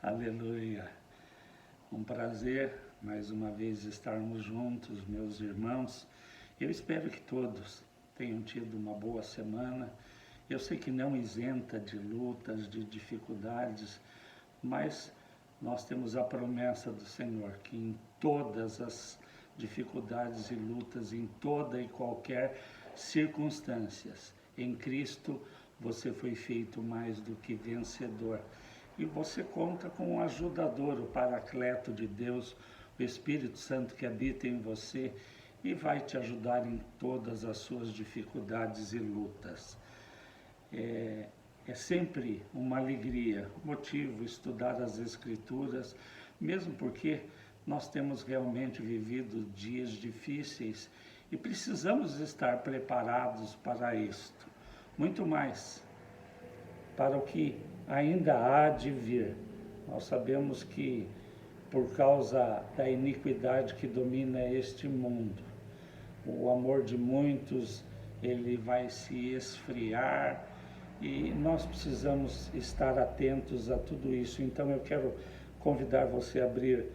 Aleluia. Um prazer, mais uma vez, estarmos juntos, meus irmãos. Eu espero que todos tenham tido uma boa semana. Eu sei que não isenta de lutas, de dificuldades, mas nós temos a promessa do Senhor que em todas as dificuldades e lutas, em toda e qualquer circunstâncias, em Cristo você foi feito mais do que vencedor. E você conta com o ajudador, o Paracleto de Deus, o Espírito Santo que habita em você e vai te ajudar em todas as suas dificuldades e lutas. É sempre uma alegria, motivo estudar as Escrituras, mesmo porque nós temos realmente vivido dias difíceis e precisamos estar preparados para isto. Muito mais para o que ainda há de vir. Nós sabemos que por causa da iniquidade que domina este mundo, o amor de muitos ele vai se esfriar e nós precisamos estar atentos a tudo isso. Então eu quero convidar você a abrir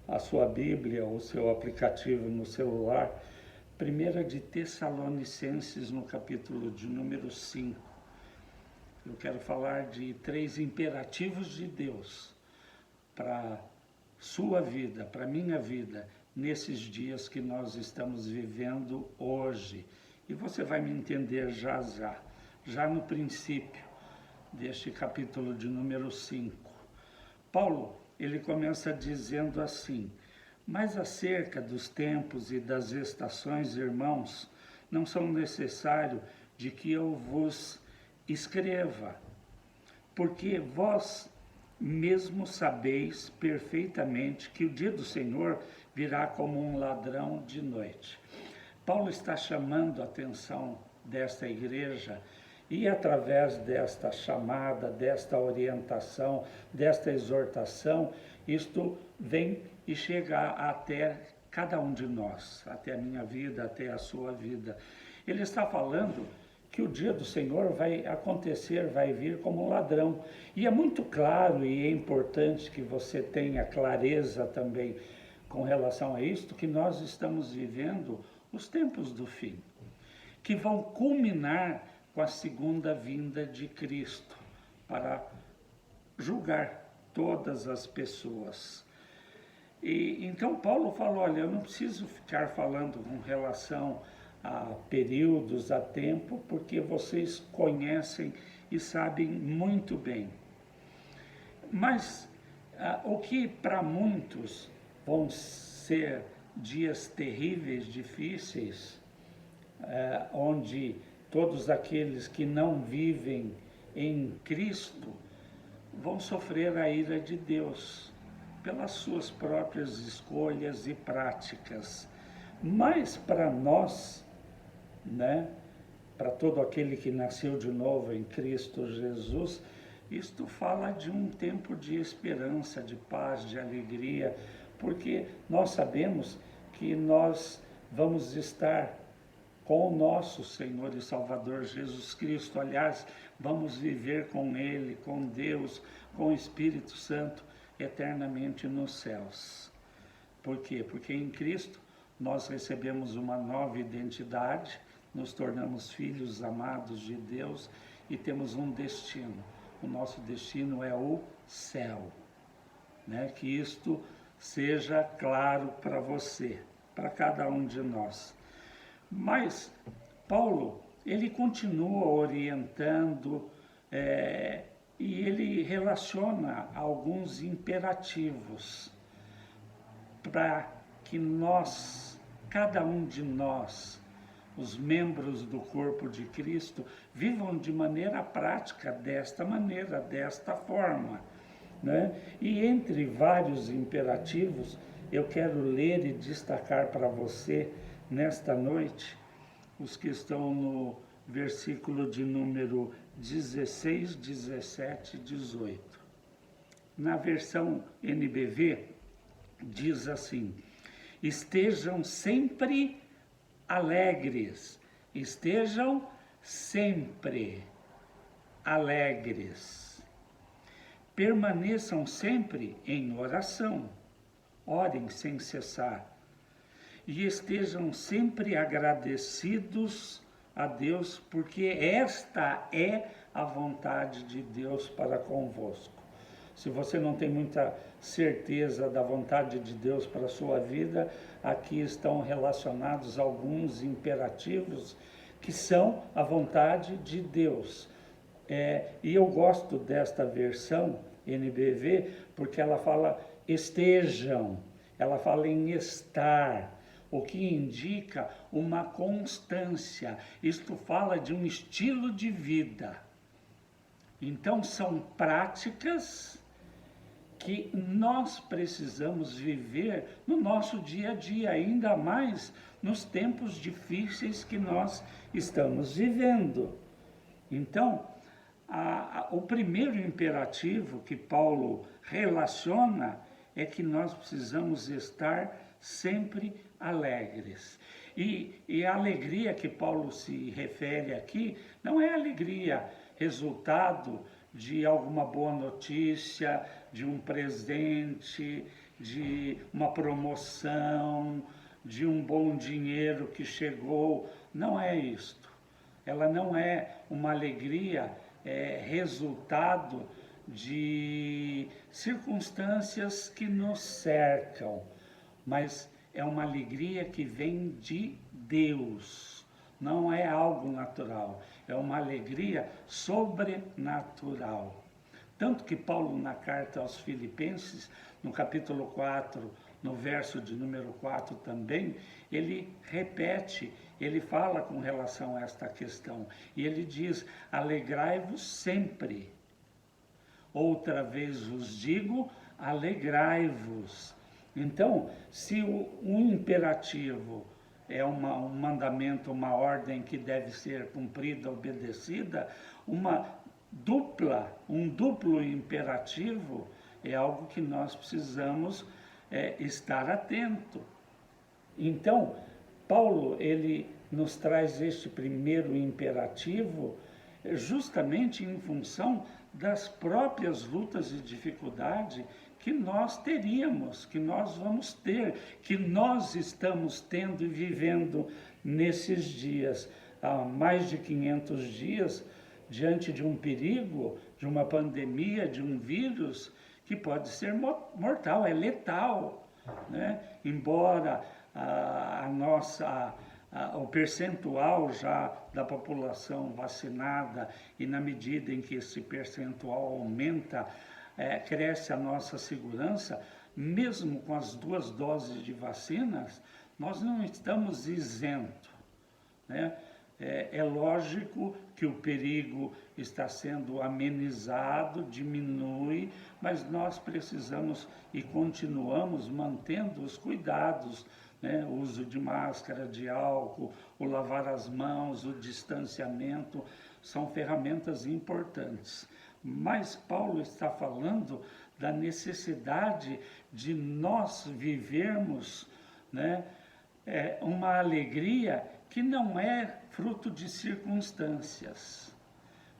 a sua Bíblia, o seu aplicativo no celular, 1 de Tessalonicenses, no capítulo de número 5. Eu quero falar de 3 imperativos de Deus para sua vida, para minha vida, nesses dias que nós estamos vivendo hoje. E você vai me entender já no princípio deste capítulo de número 5. Paulo, ele começa dizendo assim: mas acerca dos tempos e das estações, irmãos, não são necessário de que eu vos escreva, porque vós mesmo sabeis perfeitamente que o dia do Senhor virá como um ladrão de noite. Paulo está chamando a atenção desta igreja e através desta chamada, desta orientação, desta exortação, isto vem e chega até cada um de nós, até a minha vida, até a sua vida. Ele está falando que o dia do Senhor vai acontecer, vai vir como um ladrão. E é muito claro e é importante que você tenha clareza também com relação a isto, que nós estamos vivendo os tempos do fim, que vão culminar com a segunda vinda de Cristo para julgar todas as pessoas. E então Paulo falou: olha, eu não preciso ficar falando com relação a períodos, a tempo, porque vocês conhecem e sabem muito bem. Mas o que para muitos vão ser dias terríveis, difíceis, onde todos aqueles que não vivem em Cristo vão sofrer a ira de Deus pelas suas próprias escolhas e práticas. Mas para nós, para todo aquele que nasceu de novo em Cristo Jesus, isto fala de um tempo de esperança, de paz, de alegria, porque nós sabemos que nós vamos estar com o nosso Senhor e Salvador Jesus Cristo. Aliás, vamos viver com Ele, com Deus, com o Espírito Santo, eternamente nos céus. Por quê? Porque em Cristo nós recebemos uma nova identidade, nos tornamos filhos amados de Deus e temos um destino. O nosso destino é o céu. Que isto seja claro para você, para cada um de nós. Mas Paulo, ele continua orientando e ele relaciona alguns imperativos para que nós, cada um de nós, os membros do corpo de Cristo, vivam de maneira prática, desta maneira, desta forma. E entre vários imperativos, eu quero ler e destacar para você, nesta noite, os que estão no versículo de número 16, 17 e 18. Na versão NBV, diz assim: estejam sempre alegres, estejam sempre alegres. permaneçam sempre em oração, orem sem cessar, e estejam sempre agradecidos a Deus, porque esta é a vontade de Deus para convosco. Se você não tem muita certeza da vontade de Deus para a sua vida, aqui estão relacionados alguns imperativos que são a vontade de Deus. E eu gosto desta versão NBV porque ela fala estejam, ela fala em estar, o que indica uma constância. Isto fala de um estilo de vida. Então são práticas que nós precisamos viver no nosso dia a dia, ainda mais nos tempos difíceis que nós estamos vivendo. Então, o primeiro imperativo que Paulo relaciona é que nós precisamos estar sempre alegres. E a alegria que Paulo se refere aqui não é alegria resultado de alguma boa notícia, de um presente, de uma promoção, de um bom dinheiro que chegou. Não é isto. Ela não é uma alegria resultado de circunstâncias que nos cercam, mas é uma alegria que vem de Deus. Não é algo natural, é uma alegria sobrenatural. Tanto que Paulo, na carta aos Filipenses, no capítulo 4, no verso de número 4 também, ele repete, ele fala com relação a esta questão. E ele diz, alegrai-vos sempre. Outra vez vos digo, alegrai-vos. Então, se um imperativo é um mandamento, uma ordem que deve ser cumprida, obedecida, um duplo imperativo é algo que nós precisamos estar atento. Então, Paulo, ele nos traz este primeiro imperativo justamente em função das próprias lutas e dificuldades que nós teríamos, que nós vamos ter, que nós estamos tendo e vivendo nesses dias. Há mais de 500 dias, diante de um perigo, de uma pandemia, de um vírus que pode ser mortal, é letal, né? Embora o percentual já da população vacinada, e na medida em que esse percentual aumenta, cresce a nossa segurança, mesmo com as 2 doses de vacinas, nós não estamos isentos, né? É lógico que o perigo está sendo amenizado, diminui, mas nós precisamos e continuamos mantendo os cuidados, né? O uso de máscara, de álcool, o lavar as mãos, o distanciamento, são ferramentas importantes. Mas Paulo está falando da necessidade de nós vivermos, né, uma alegria que não é fruto de circunstâncias,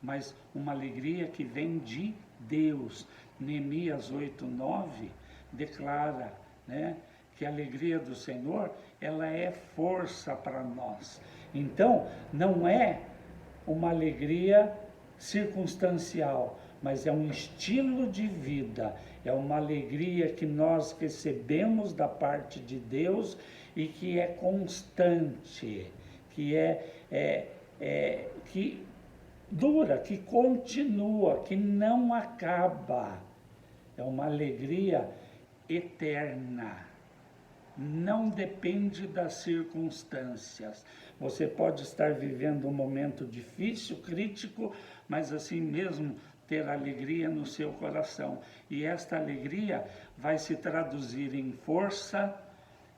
mas uma alegria que vem de Deus. Neemias 8:9 declara, né, que a alegria do Senhor, ela é força para nós. Então, não é uma alegria circunstancial, mas é um estilo de vida, é uma alegria que nós recebemos da parte de Deus e que é constante, que dura, que continua, que não acaba. É uma alegria eterna. Não depende das circunstâncias. Você pode estar vivendo um momento difícil, crítico, mas assim mesmo ter alegria no seu coração. E esta alegria vai se traduzir em força,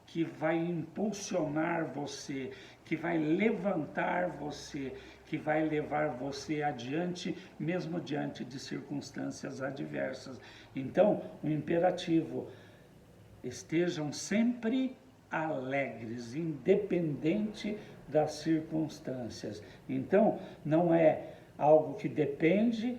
que vai impulsionar você, que vai levantar você, que vai levar você adiante, mesmo diante de circunstâncias adversas. Então, o imperativo: estejam sempre alegres, independente das circunstâncias. Então, não é algo que depende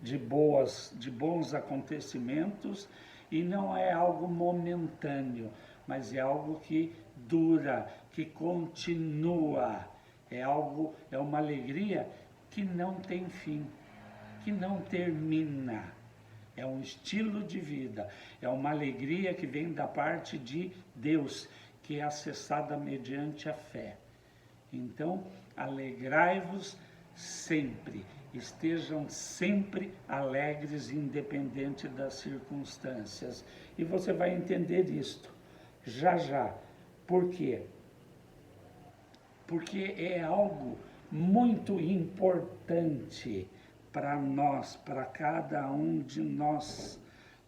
de bons acontecimentos, e não é algo momentâneo, mas é algo que dura, que continua. É uma alegria que não tem fim, que não termina. É um estilo de vida, é uma alegria que vem da parte de Deus, que é acessada mediante a fé. Então, alegrai-vos sempre, estejam sempre alegres, independente das circunstâncias. E você vai entender isto já já. Por quê? Porque é algo muito importante para nós, para cada um de nós,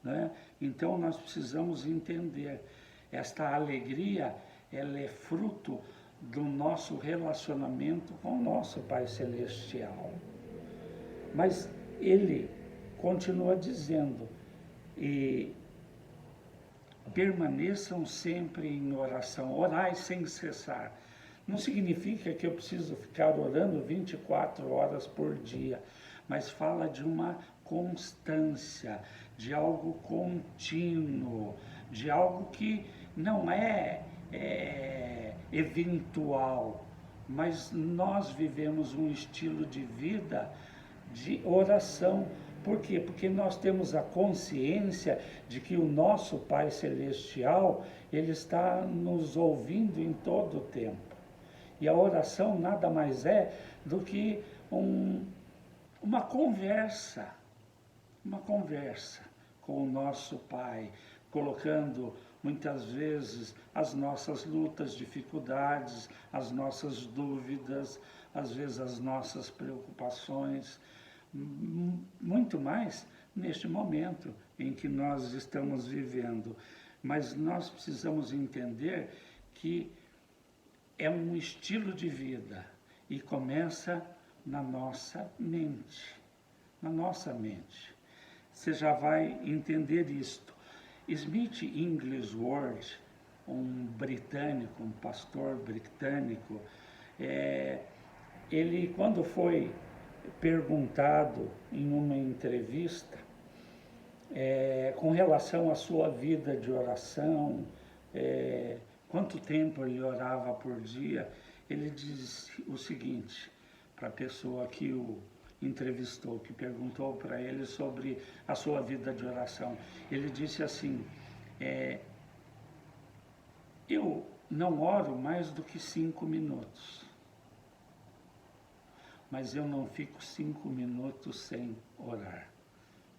né? Então nós precisamos entender, esta alegria, ela é fruto do nosso relacionamento com o nosso Pai Celestial. Mas ele continua dizendo, e permaneçam sempre em oração, orai sem cessar. Não significa que eu preciso ficar orando 24 horas por dia, mas fala de uma constância, de algo contínuo, de algo que não é eventual, mas nós vivemos um estilo de vida de oração. Por quê? Porque nós temos a consciência de que o nosso Pai Celestial, ele está nos ouvindo em todo o tempo. E a oração nada mais é do que uma conversa com o nosso Pai, colocando muitas vezes as nossas lutas, dificuldades, as nossas dúvidas, às vezes as nossas preocupações, muito mais neste momento em que nós estamos vivendo. Mas nós precisamos entender que é um estilo de vida e começa na nossa mente, Você já vai entender isto. Smith Wigglesworth, um britânico, um pastor britânico, ele, quando foi perguntado em uma entrevista com relação à sua vida de oração, quanto tempo ele orava por dia, ele diz o seguinte para a pessoa que o entrevistou, que perguntou para ele sobre a sua vida de oração. Ele disse assim, eu não oro mais do que 5 minutos, mas eu não fico 5 minutos sem orar.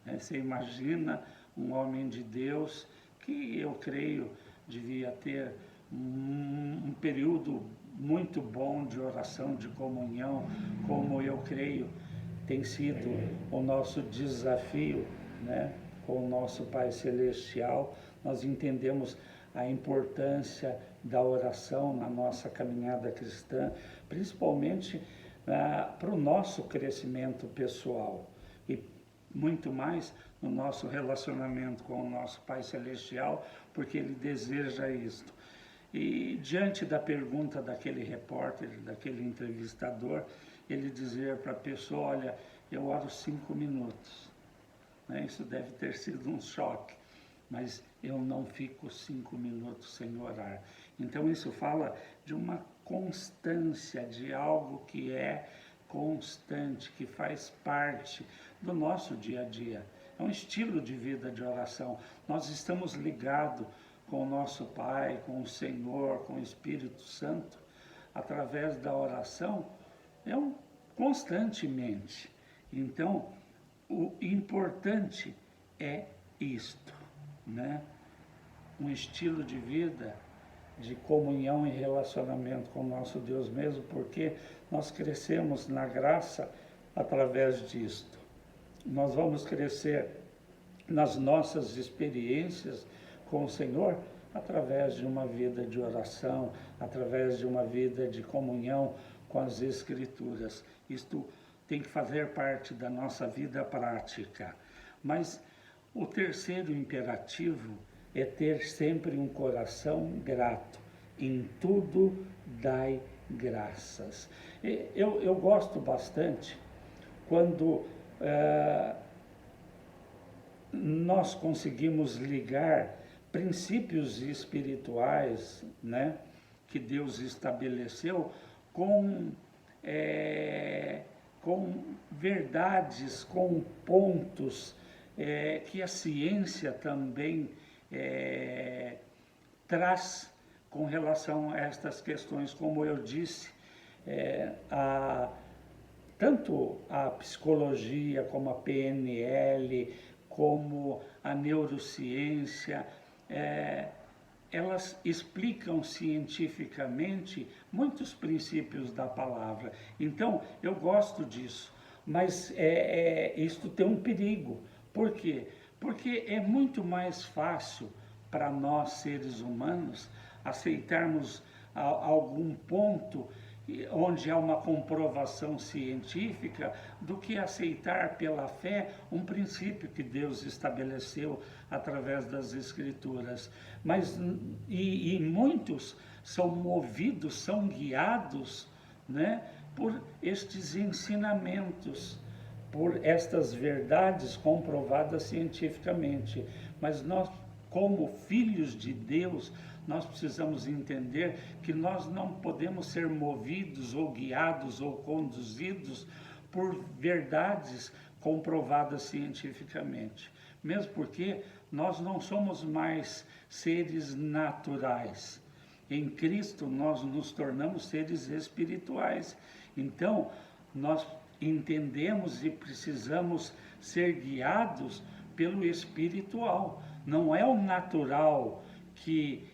Você imagina um homem de Deus que eu creio devia ter um período muito bom de oração, de comunhão, como eu creio tem sido o nosso desafio, né, com o nosso Pai Celestial. Nós entendemos a importância da oração na nossa caminhada cristã, principalmente para o nosso crescimento pessoal e muito mais no nosso relacionamento com o nosso Pai Celestial, porque Ele deseja isto. E diante da pergunta daquele repórter, daquele entrevistador, ele dizer para a pessoa, olha, eu oro 5 minutos. Isso deve ter sido um choque, mas eu não fico 5 minutos sem orar. Então isso fala de uma constância, de algo que é constante, que faz parte do nosso dia a dia. É um estilo de vida de oração. Nós estamos ligados com o nosso Pai, com o Senhor, com o Espírito Santo, através da oração, constantemente. Então, o importante é isto, né? Um estilo de vida de comunhão e relacionamento com o nosso Deus mesmo, porque nós crescemos na graça através disto. Nós vamos crescer nas nossas experiências com o Senhor através de uma vida de oração, através de uma vida de comunhão com as Escrituras. Isto tem que fazer parte da nossa vida prática. Mas o terceiro imperativo é ter sempre um coração grato. Em tudo dai graças. Eu gosto bastante quando nós conseguimos ligar princípios espirituais, né, que Deus estabeleceu com, com verdades, com pontos que a ciência também traz com relação a estas questões. Como eu disse, tanto a psicologia como a PNL, como a neurociência, elas explicam cientificamente muitos princípios da palavra. Então, eu gosto disso, mas isto tem um perigo. Por quê? Porque é muito mais fácil para nós, seres humanos, aceitarmos algum ponto onde há uma comprovação científica, do que aceitar pela fé um princípio que Deus estabeleceu através das Escrituras. Mas e muitos são movidos, são guiados, né, por estes ensinamentos, por estas verdades comprovadas cientificamente. Mas nós, como filhos de Deus, nós precisamos entender que nós não podemos ser movidos ou guiados ou conduzidos por verdades comprovadas cientificamente. Mesmo porque nós não somos mais seres naturais. Em Cristo nós nos tornamos seres espirituais. Então, nós entendemos e precisamos ser guiados pelo espiritual. Não é o natural que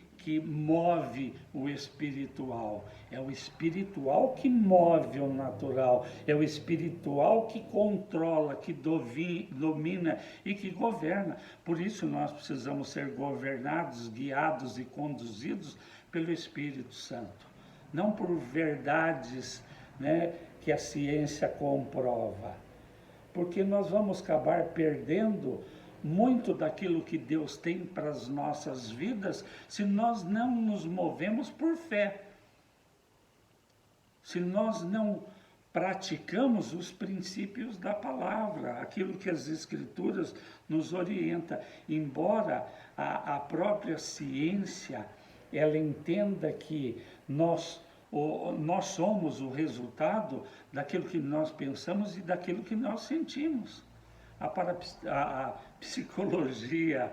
move o espiritual. É o espiritual que move o natural. É o espiritual que controla, que domina e que governa. Por isso nós precisamos ser governados, guiados e conduzidos pelo Espírito Santo. Não por verdades, né, que a ciência comprova. Porque nós vamos acabar perdendo muito daquilo que Deus tem para as nossas vidas se nós não nos movemos por fé. Se nós não praticamos os princípios da palavra, aquilo que as Escrituras nos orienta. Embora a própria ciência, ela entenda que nós somos o resultado daquilo que nós pensamos e daquilo que nós sentimos. A psicologia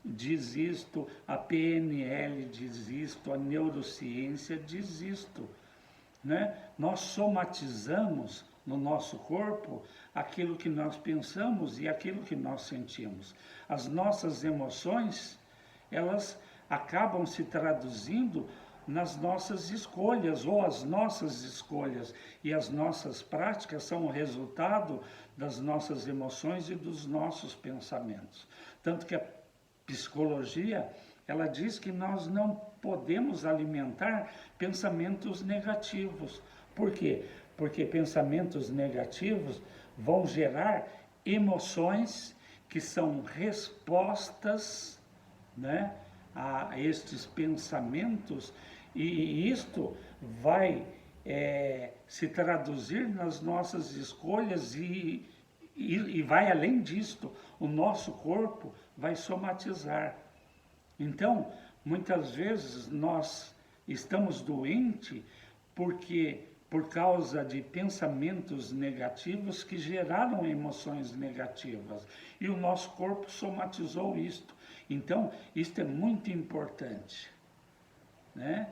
diz isto, a PNL diz isto, a neurociência diz isto, né? Nós somatizamos no nosso corpo aquilo que nós pensamos e aquilo que nós sentimos. As nossas emoções, elas acabam se traduzindo nas nossas escolhas, ou as nossas escolhas, e as nossas práticas são o resultado das nossas emoções e dos nossos pensamentos. Tanto que a psicologia, ela diz que nós não podemos alimentar pensamentos negativos. Por quê? Porque pensamentos negativos vão gerar emoções que são respostas, né, a estes pensamentos, e isto vai se traduzir nas nossas escolhas e vai além disto, o nosso corpo vai somatizar. Então, muitas vezes nós estamos doentes por causa de pensamentos negativos que geraram emoções negativas, e o nosso corpo somatizou isto. Então, isto é muito importante, né?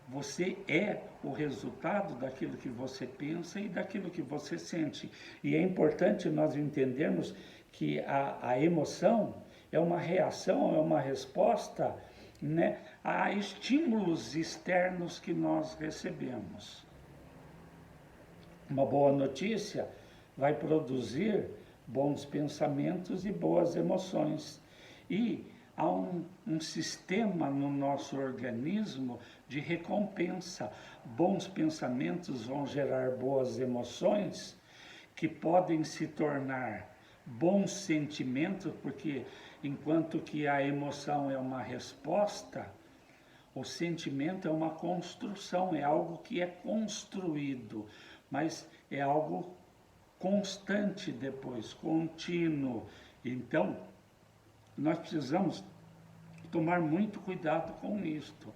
Você é o resultado daquilo que você pensa e daquilo que você sente. E é importante nós entendermos que a emoção é uma reação, é uma resposta, né, a estímulos externos que nós recebemos. Uma boa notícia vai produzir bons pensamentos e boas emoções. E há um sistema no nosso organismo de recompensa. Bons pensamentos vão gerar boas emoções, que podem se tornar bons sentimentos, porque enquanto que a emoção é uma resposta, o sentimento é uma construção, é algo que é construído, mas é algo constante depois, contínuo. Então, Nós precisamos tomar muito cuidado com isto.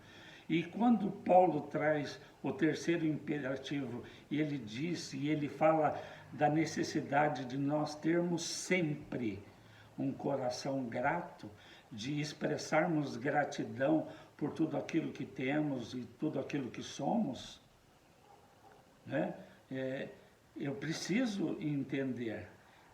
E quando Paulo traz o terceiro imperativo, e ele diz, e ele fala da necessidade de nós termos sempre um coração grato, de expressarmos gratidão por tudo aquilo que temos e tudo aquilo que somos, né? Eu preciso entender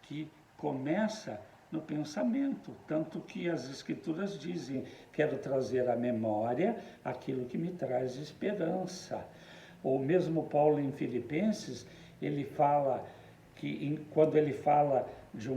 que começa no pensamento, tanto que as Escrituras dizem, quero trazer à memória aquilo que me traz esperança. Ou mesmo Paulo em Filipenses, ele fala que, quando ele fala de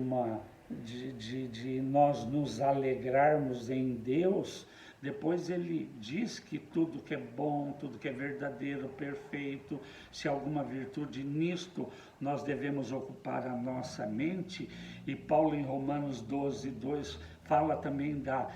nós nos alegrarmos em Deus, depois ele diz que tudo que é bom, tudo que é verdadeiro, perfeito, se alguma virtude nisto, nós devemos ocupar a nossa mente. E Paulo em Romanos 12, 2 fala também da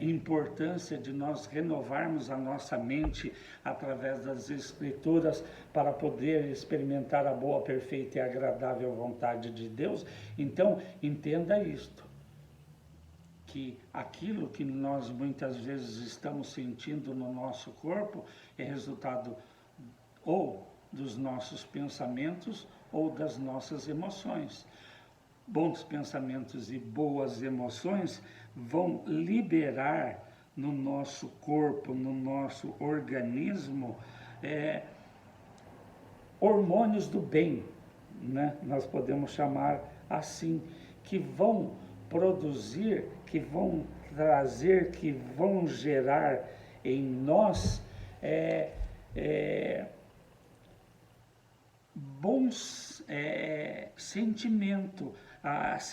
importância de nós renovarmos a nossa mente através das Escrituras para poder experimentar a boa, perfeita e agradável vontade de Deus. Então, entenda isto, que aquilo que nós muitas vezes estamos sentindo no nosso corpo é resultado ou dos nossos pensamentos ou das nossas emoções. Bons pensamentos e boas emoções vão liberar no nosso corpo, no nosso organismo, hormônios do bem, né? Nós podemos chamar assim, que vão produzir, que vão trazer, que vão gerar em nós bons sentimentos,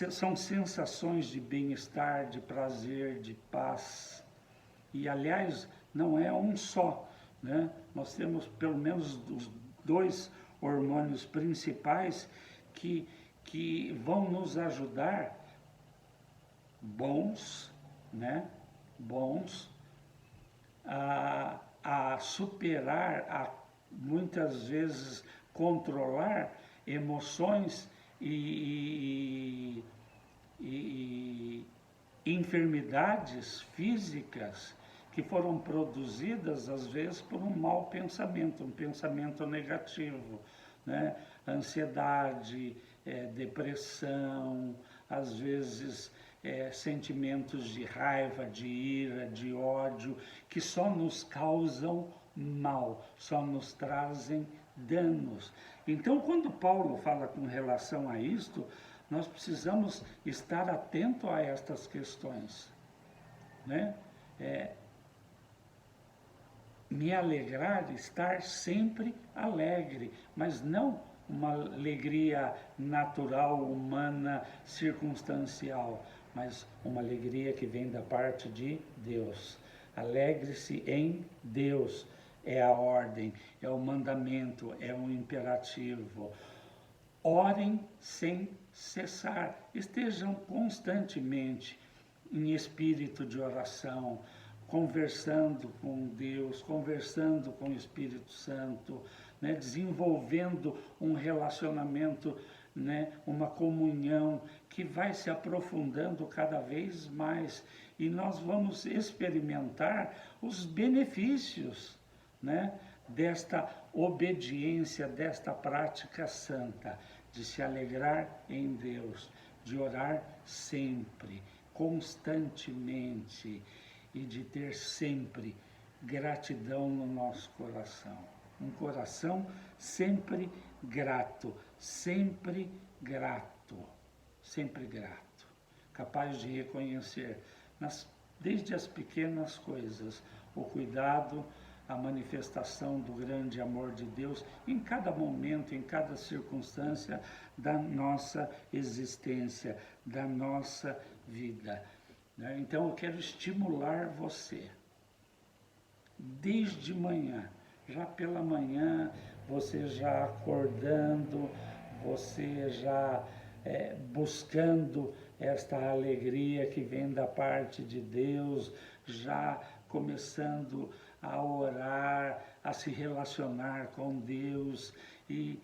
são sensações de bem-estar, de prazer, de paz. E, aliás, não é um só, né? Nós temos pelo menos os dois hormônios principais que vão nos ajudar, bons, né? Bons, a superar, muitas vezes controlar emoções e enfermidades físicas que foram produzidas, às vezes, por um mau pensamento, um pensamento negativo, né? Ansiedade, depressão, às vezes sentimentos de raiva, de ira, de ódio, que só nos causam mal, só nos trazem danos. Então, quando Paulo fala com relação a isto, nós precisamos estar atento a estas questões, né? Me alegrar, estar sempre alegre, mas não uma alegria natural, humana, circunstancial, mas uma alegria que vem da parte de Deus. Alegre-se em Deus, é a ordem, é o mandamento, é o imperativo. Orem sem cessar, estejam constantemente em espírito de oração, conversando com Deus, conversando com o Espírito Santo, né? Desenvolvendo um relacionamento, né? Uma comunhão que vai se aprofundando cada vez mais, e nós vamos experimentar os benefícios, né? Desta obediência, desta prática santa, de se alegrar em Deus, de orar sempre, constantemente, e de ter sempre gratidão no nosso coração. Um coração sempre grato, sempre grato, sempre grato, capaz de reconhecer, desde as pequenas coisas, o cuidado, a manifestação do grande amor de Deus em cada momento, em cada circunstância da nossa existência, da nossa vida. Então eu quero estimular você, desde manhã, já pela manhã, você já acordando, você já buscando esta alegria que vem da parte de Deus, já começando a orar, a se relacionar com Deus e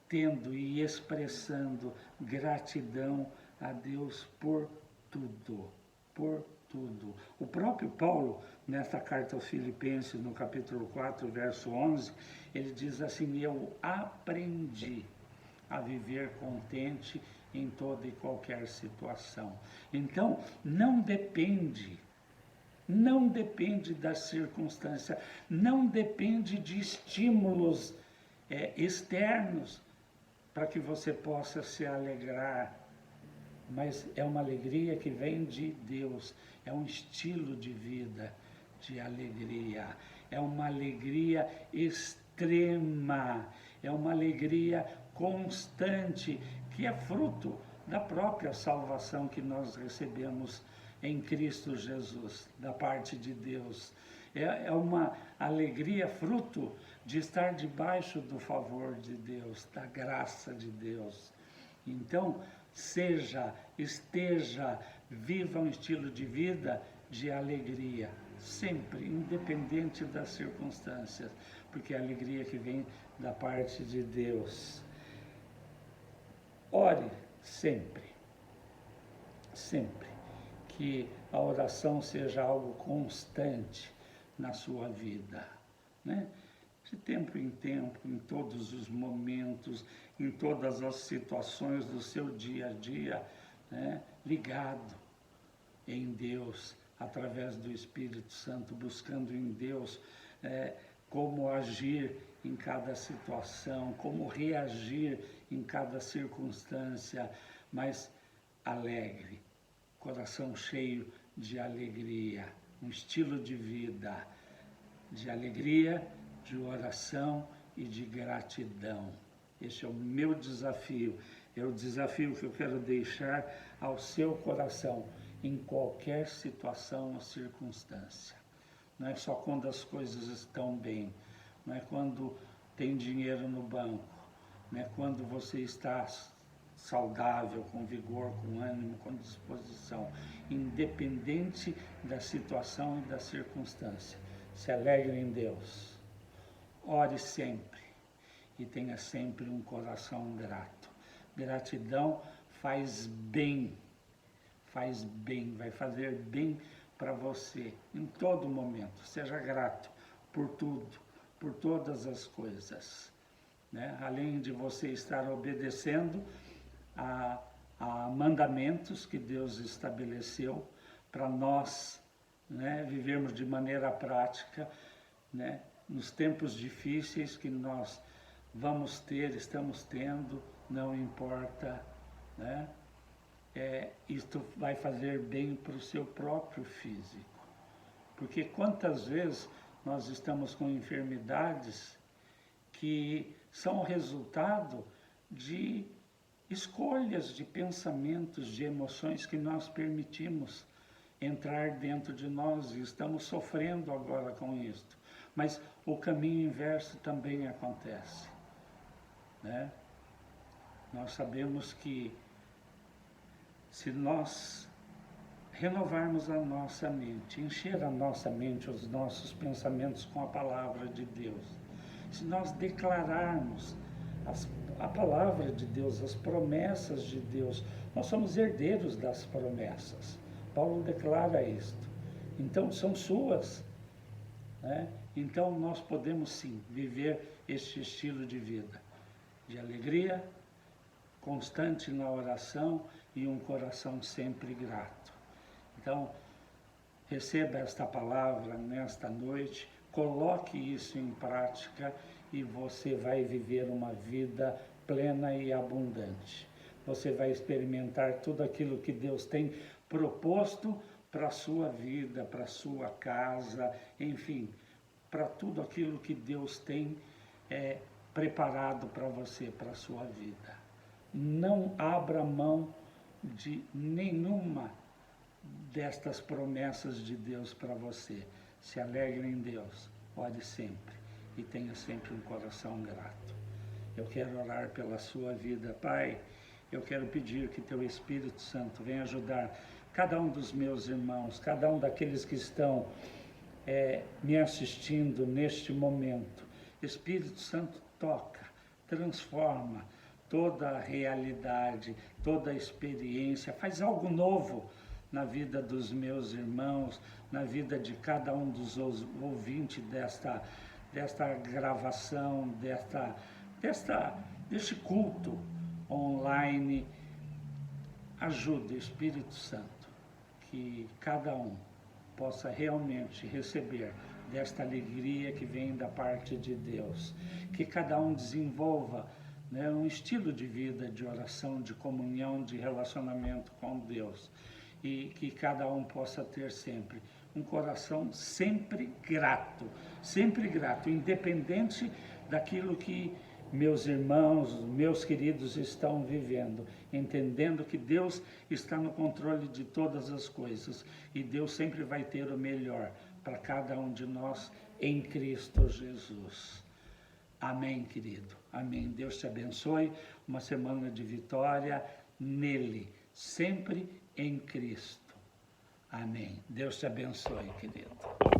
tendo e expressando gratidão a Deus por tudo. por tudo. O próprio Paulo, nesta carta aos Filipenses, no capítulo 4, verso 11, ele diz assim: eu aprendi a viver contente em toda e qualquer situação. Então, não depende da circunstância, não depende de estímulos externos para que você possa se alegrar, mas é uma alegria que vem de Deus, é um estilo de vida de alegria, é uma alegria extrema, é uma alegria constante, que é fruto da própria salvação que nós recebemos em Cristo Jesus, da parte de Deus. É uma alegria fruto de estar debaixo do favor de Deus, da graça de Deus. Então, esteja, viva um estilo de vida de alegria, sempre, independente das circunstâncias, porque é a alegria que vem da parte de Deus. Ore sempre, sempre, que a oração seja algo constante na sua vida, né? De tempo em tempo, em todos os momentos, em todas as situações do seu dia a dia, né? Ligado em Deus, através do Espírito Santo, buscando em Deus como agir em cada situação, como reagir em cada circunstância, mas alegre, coração cheio de alegria, um estilo de vida, de alegria, de oração e de gratidão. Esse é o meu desafio, é o desafio que eu quero deixar ao seu coração, em qualquer situação ou circunstância. Não é só quando as coisas estão bem, não é quando tem dinheiro no banco, não é quando você está saudável, com vigor, com ânimo, com disposição, independente da situação e da circunstância. Se alegre em Deus, ore sempre e tenha sempre um coração grato. Gratidão faz bem, vai fazer bem para você em todo momento. Seja grato por tudo, por todas as coisas, né? Além de você estar obedecendo a mandamentos que Deus estabeleceu para nós, né, vivermos de maneira prática, né, nos tempos difíceis que nós vamos ter, estamos tendo, não importa, né? Isto vai fazer bem para o seu próprio físico. Porque quantas vezes nós estamos com enfermidades que são resultado de escolhas, de pensamentos, de emoções que nós permitimos entrar dentro de nós e estamos sofrendo agora com isto. Mas o caminho inverso também acontece, né? Nós sabemos que se nós renovarmos a nossa mente, encher a nossa mente, os nossos pensamentos com a palavra de Deus, se nós declararmos a palavra de Deus, as promessas de Deus, nós somos herdeiros das promessas. Paulo declara isto. Então, são suas, né? Então, nós podemos sim viver este estilo de vida, de alegria, constante na oração e um coração sempre grato. Então, receba esta palavra nesta noite, coloque isso em prática e você vai viver uma vida plena e abundante. Você vai experimentar tudo aquilo que Deus tem proposto para a sua vida, para a sua casa, enfim, para tudo aquilo que Deus tem preparado para você, para a sua vida. Não abra mão de nenhuma destas promessas de Deus para você. Se alegre em Deus, ore sempre e tenha sempre um coração grato. Eu quero orar pela sua vida, Pai. Eu quero pedir que Teu Espírito Santo venha ajudar cada um dos meus irmãos, cada um daqueles que estão me assistindo neste momento. Espírito Santo, toca, transforma toda a realidade, toda a experiência, faz algo novo na vida dos meus irmãos, na vida de cada um dos ouvintes desta gravação, deste culto online. Ajuda, Espírito Santo, que cada um possa realmente receber desta alegria que vem da parte de Deus. Que cada um desenvolva, né, um estilo de vida, de oração, de comunhão, de relacionamento com Deus. E que cada um possa ter sempre um coração sempre grato, independente daquilo que meus irmãos, meus queridos estão vivendo, entendendo que Deus está no controle de todas as coisas e Deus sempre vai ter o melhor para cada um de nós em Cristo Jesus. Amém, querido. Amém. Deus te abençoe. Uma semana de vitória nele, sempre em Cristo. Amém. Deus te abençoe, querido.